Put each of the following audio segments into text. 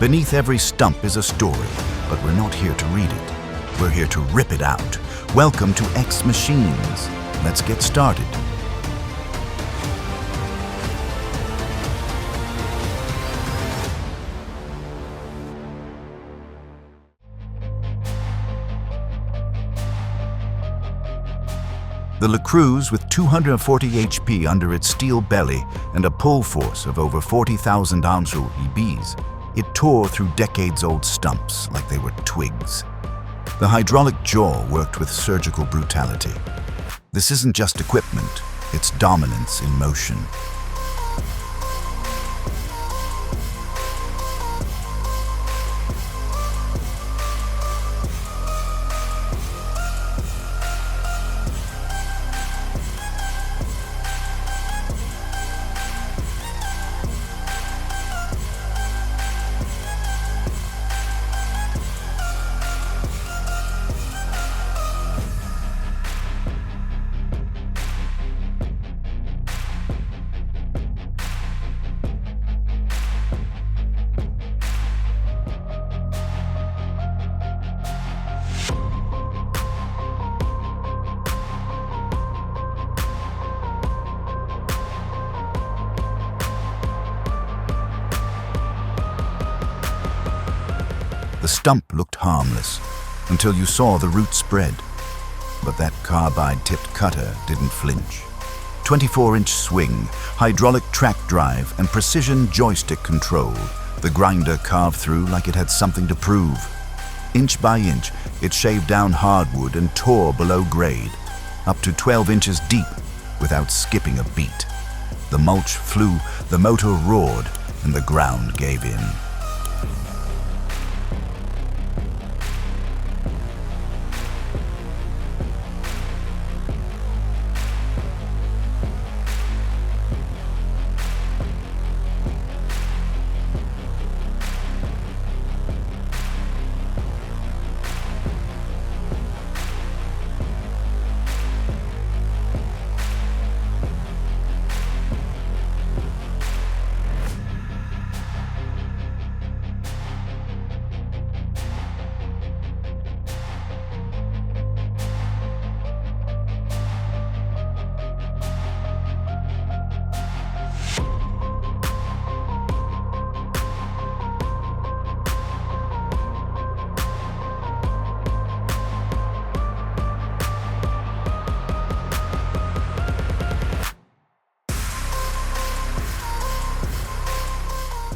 Beneath every stump is a story, but we're not here to read it. We're here to rip it out. Welcome to X Machines. Let's get started. The Le Creu's, with 240 HP under its steel belly and a pull force of over 40,000 ounces EBs, it tore through decades-old stumps like they were twigs. The hydraulic jaw worked with surgical brutality. This isn't just equipment, it's dominance in motion. The stump looked harmless until you saw the root spread. But that carbide-tipped cutter didn't flinch. 24-inch swing, hydraulic track drive, and precision joystick control. The grinder carved through like it had something to prove. Inch by inch, it shaved down hardwood and tore below grade, up to 12 inches deep without skipping a beat. The mulch flew, the motor roared, and the ground gave in.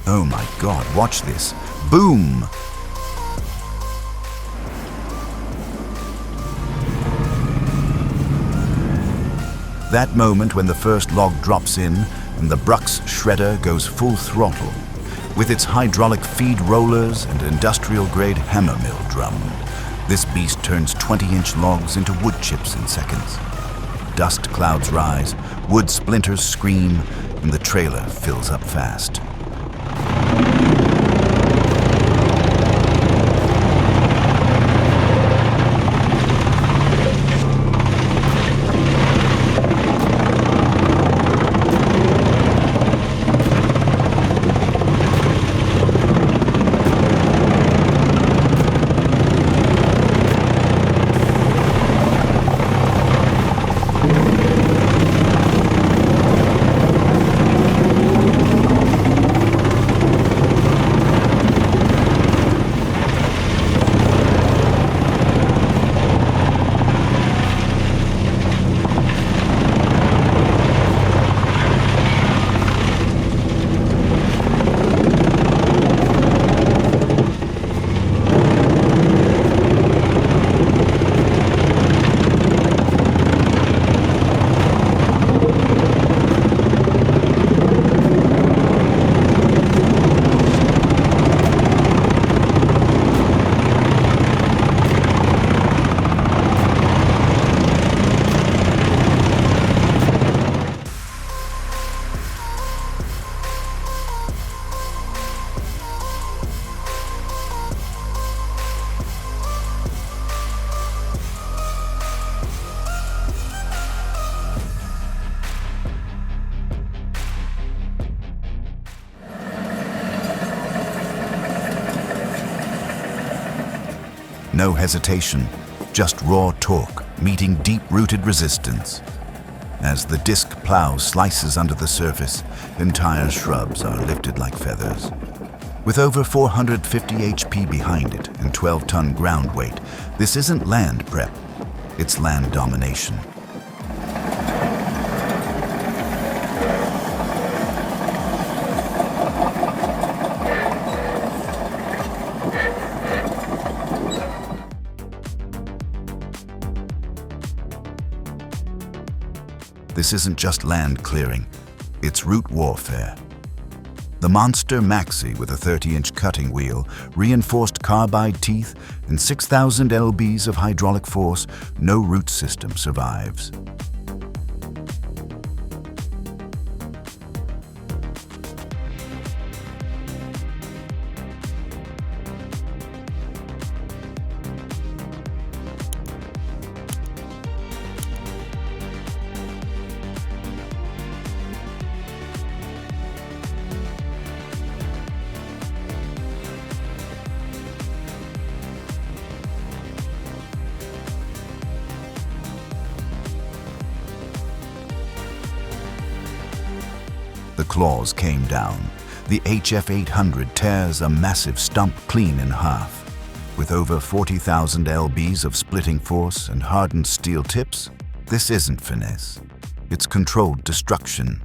Oh my God, watch this. Boom! That moment when the first log drops in and the Bruck's shredder goes full throttle, with its hydraulic feed rollers and industrial-grade hammer mill drum. This beast turns 20-inch logs into wood chips in seconds. Dust clouds rise, wood splinters scream, and the trailer fills up fast. No hesitation, just raw torque meeting deep-rooted resistance. As the disc plow slices under the surface, entire shrubs are lifted like feathers. With over 450 HP behind it and 12-ton ground weight, this isn't land prep, it's land domination. This isn't just land clearing, it's root warfare. The monster Maxi with a 30-inch cutting wheel, reinforced carbide teeth, and 6,000 lbs of hydraulic force, no root system survives. The claws came down. The HF800 tears a massive stump clean in half. With over 40,000 lbs of splitting force and hardened steel tips, this isn't finesse. It's controlled destruction.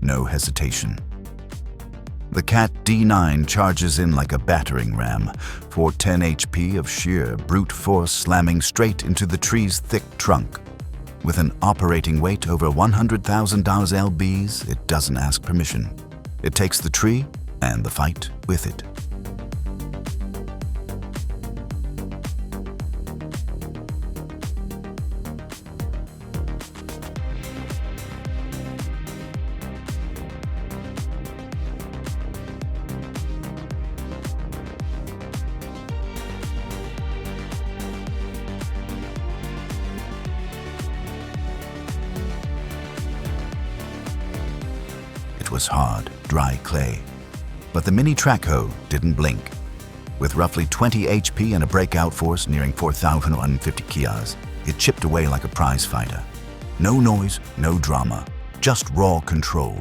No hesitation. The Cat D9 charges in like a battering ram, 410 HP of sheer brute force slamming straight into the tree's thick trunk. With an operating weight over 100,000 lbs, it doesn't ask permission. It takes the tree and the fight with it. It was hard, dry clay. But the mini track hoe didn't blink. With roughly 20 HP and a breakout force nearing 4,150 kias, it chipped away like a prize fighter. No noise, no drama, just raw control.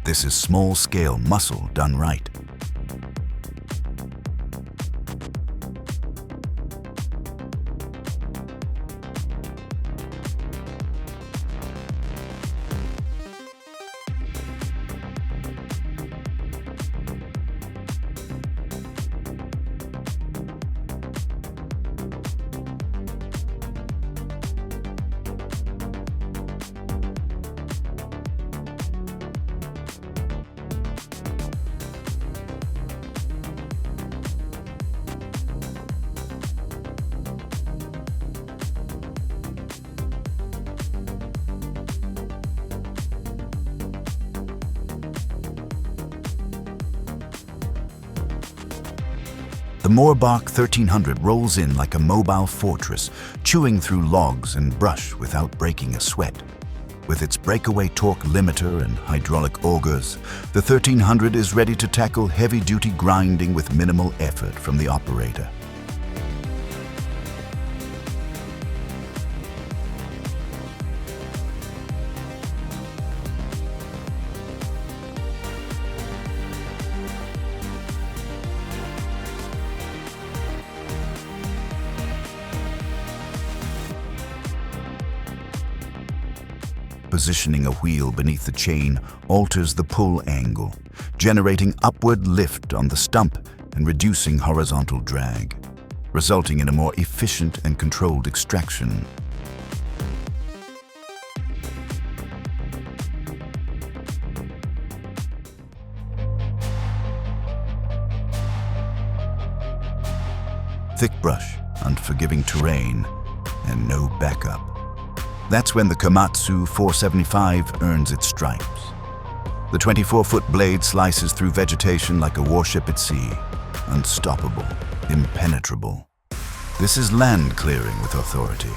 This is small-scale muscle done right. The Moorbach 1300 rolls in like a mobile fortress, chewing through logs and brush without breaking a sweat. With its breakaway torque limiter and hydraulic augers, the 1300 is ready to tackle heavy-duty grinding with minimal effort from the operator. Positioning a wheel beneath the chain alters the pull angle, generating upward lift on the stump and reducing horizontal drag, resulting in a more efficient and controlled extraction. Thick brush, unforgiving terrain, and no backup. That's when the Komatsu 475 earns its stripes. The 24-foot blade slices through vegetation like a warship at sea, unstoppable. impenetrable. This is land clearing with authority.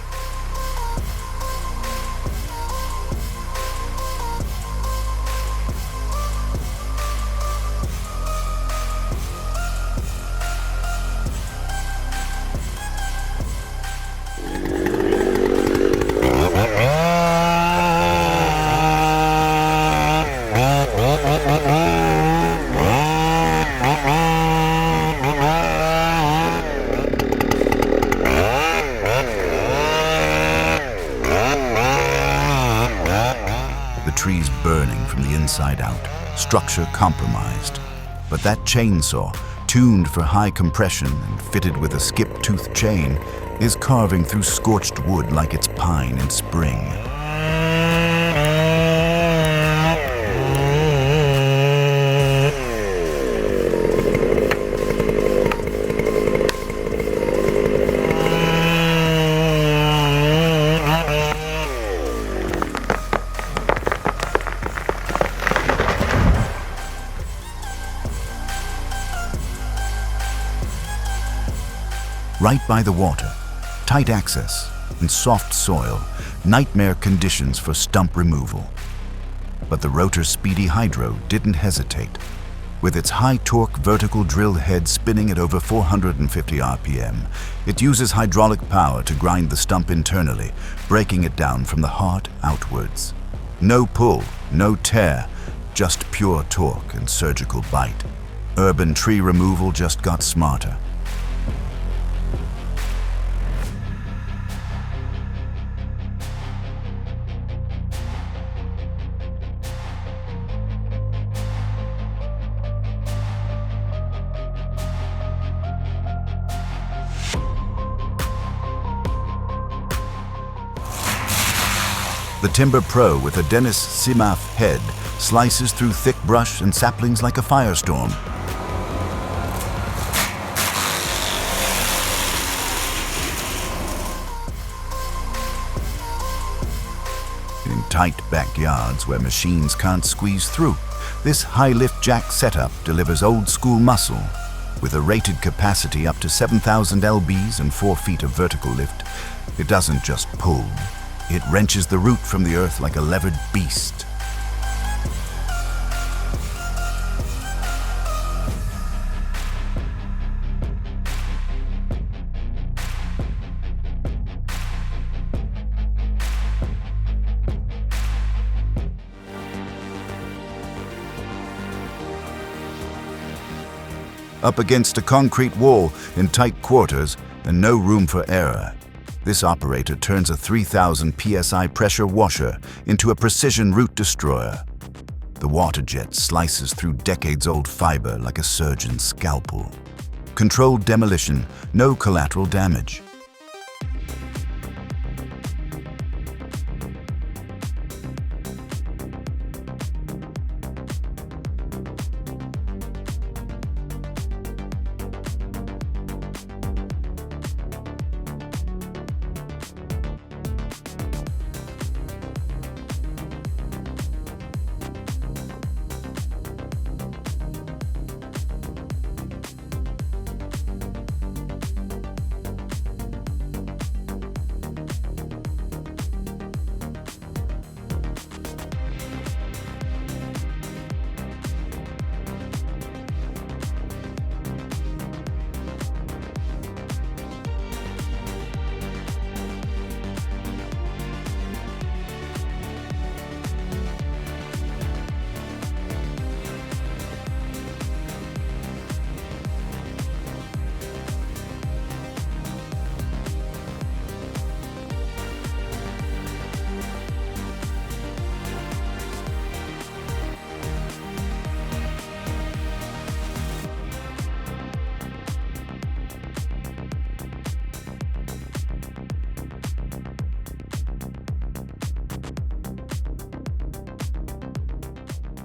Trees burning from the inside out, structure compromised. But that chainsaw, tuned for high compression and fitted with a skip-tooth chain, is carving through scorched wood like it's pine in spring. Right by the water, tight access, and soft soil, nightmare conditions for stump removal. But the rotor Speedy Hydro didn't hesitate. With its high-torque vertical drill head spinning at over 450 RPM, it uses hydraulic power to grind the stump internally, breaking it down from the heart outwards. No pull, no tear, just pure torque and surgical bite. Urban tree removal just got smarter. The Timber Pro with a Dennis Simaf head slices through thick brush and saplings like a firestorm. In tight backyards where machines can't squeeze through, this high-lift jack setup delivers old-school muscle. With a rated capacity up to 7,000 lbs and 4 feet of vertical lift, it doesn't just pull. It wrenches the root from the earth like a levered beast. Up against a concrete wall in tight quarters and no room for error, this operator turns a 3,000 psi pressure washer into a precision root destroyer. The water jet slices through decades-old fiber like a surgeon's scalpel. Controlled demolition, no collateral damage.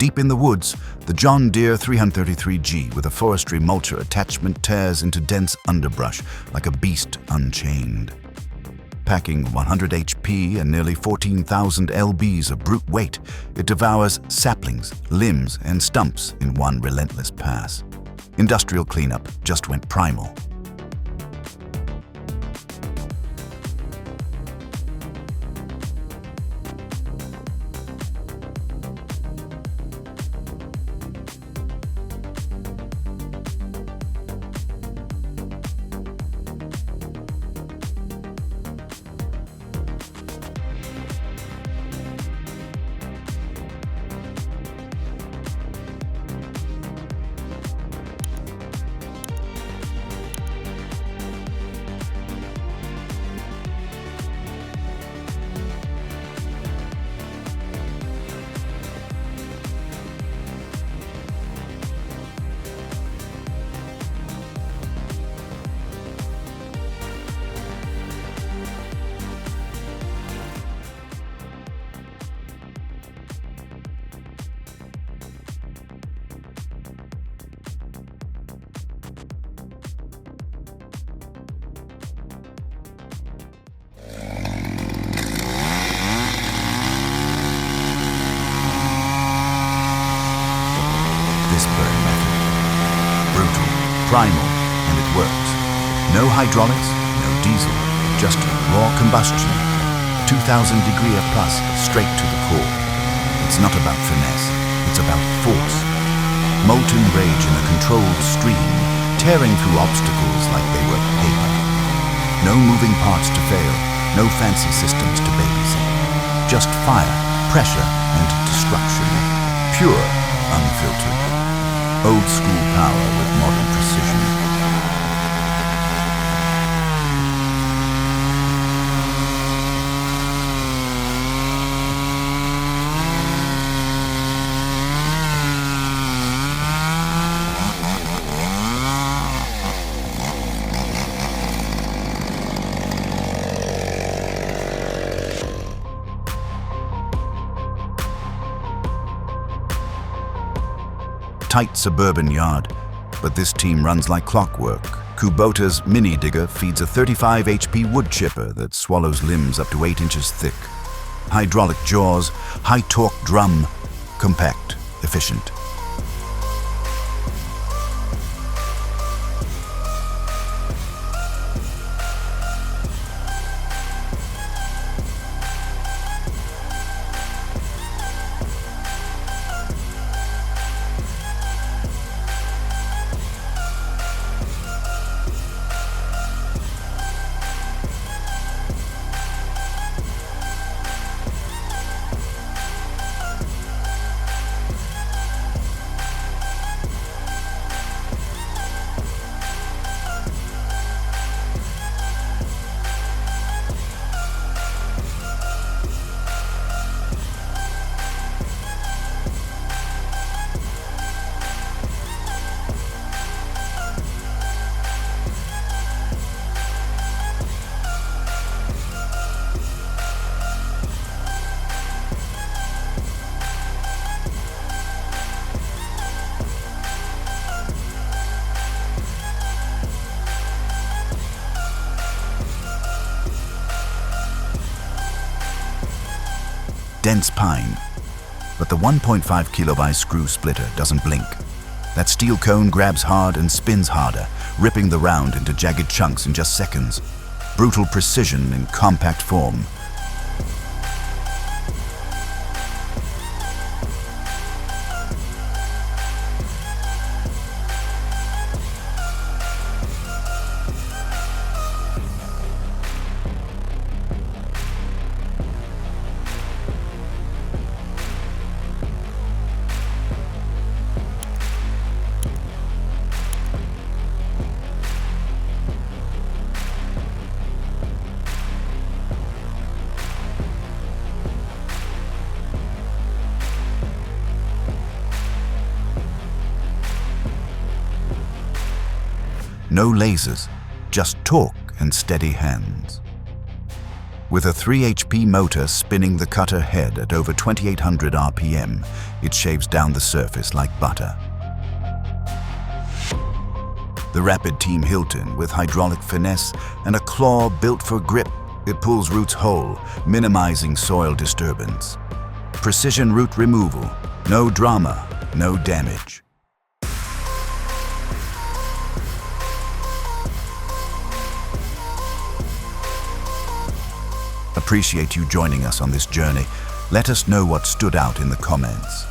Deep in the woods, the John Deere 333G with a forestry mulcher attachment tears into dense underbrush like a beast unchained. Packing 100 HP and nearly 14,000 lbs of brute weight, it devours saplings, limbs, and stumps in one relentless pass. Industrial cleanup just went primal. this burn method. Brutal, primal, and it works. No hydraulics, no diesel, just raw combustion. 2000 degree plus, straight to the core. It's not about finesse, it's about force. Molten rage in a controlled stream, tearing through obstacles like they were paper. No moving parts to fail, no fancy systems to babysit. Just fire, pressure, and destruction. Pure, unfiltered. Old school power with modern precision. Tight suburban yard, but this team runs like clockwork. Kubota's mini digger feeds a 35 HP wood chipper that swallows limbs up to 8 inches thick. Hydraulic jaws, high torque drum, compact, efficient. Dense pine, but the 1.5 kilobyte screw splitter doesn't blink. That steel cone grabs hard and spins harder, ripping the round into jagged chunks in just seconds. Brutal precision in compact form. No lasers, just torque and steady hands. With a 3 HP motor spinning the cutter head at over 2800 RPM, it shaves down the surface like butter. The Rapid Team Hilton, with hydraulic finesse and a claw built for grip, it pulls roots whole, minimizing soil disturbance. Precision root removal, no drama, no damage. Appreciate you joining us on this journey. Let us know what stood out in the comments.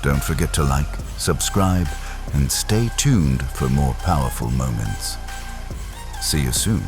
Don't forget to like, subscribe, and stay tuned for more powerful moments. See you soon.